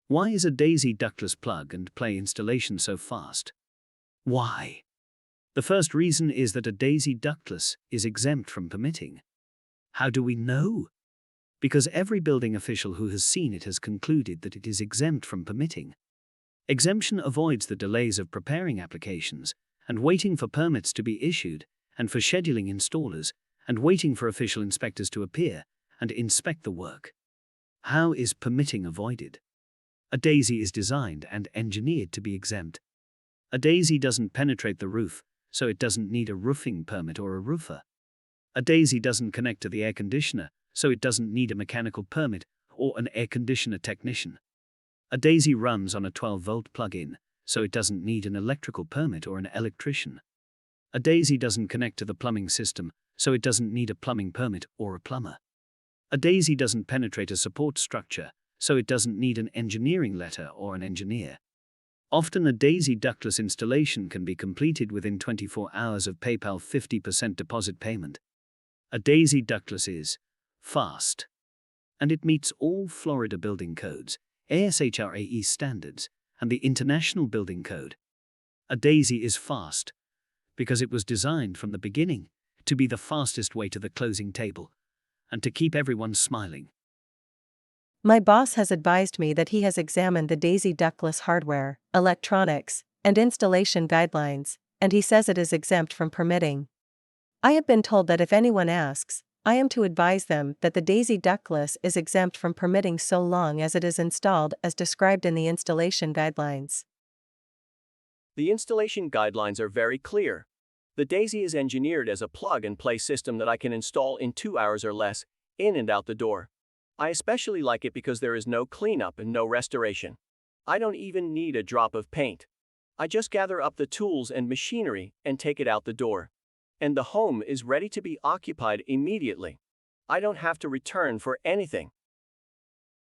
Why is a Daisy ductless plug-and-play installation so fast? Why? The first reason is that a Daisy ductless is exempt from permitting. How do we know? Because every building official who has seen it has concluded that it is exempt from permitting. Exemption avoids the delays of preparing applications and waiting for permits to be issued, and for scheduling installers, and waiting for official inspectors to appear and inspect the work. How is permitting avoided? A Daisy is designed and engineered to be exempt. A Daisy doesn't penetrate the roof, so it doesn't need a roofing permit or a roofer. A Daisy doesn't connect to the air conditioner, so it doesn't need a mechanical permit or an air conditioner technician. A Daisy runs on a 12-volt plug-in, so it doesn't need an electrical permit or an electrician. A Daisy doesn't connect to the plumbing system, so it doesn't need a plumbing permit or a plumber. A Daisy doesn't penetrate a support structure, so it doesn't need an engineering letter or an engineer. Often a Daisy ductless installation can be completed within 24 hours of PayPal 50% deposit payment. A Daisy ductless is fast, and it meets all Florida building codes, ASHRAE standards, and the International Building Code. A Daisy is fast because it was designed from the beginning to be the fastest way to the closing table and to keep everyone smiling. My boss has advised me that he has examined the Daisy ductless hardware, electronics, and installation guidelines, and he says it is exempt from permitting. I have been told that if anyone asks, I am to advise them that the Daisy ductless is exempt from permitting so long as it is installed as described in the installation guidelines. The installation guidelines are very clear. The Daisy is engineered as a plug-and-play system that I can install in 2 hours or less, in and out the door. I especially like it because there is no cleanup and no restoration. I don't even need a drop of paint. I just gather up the tools and machinery and take it out the door. And the home is ready to be occupied immediately. I don't have to return for anything.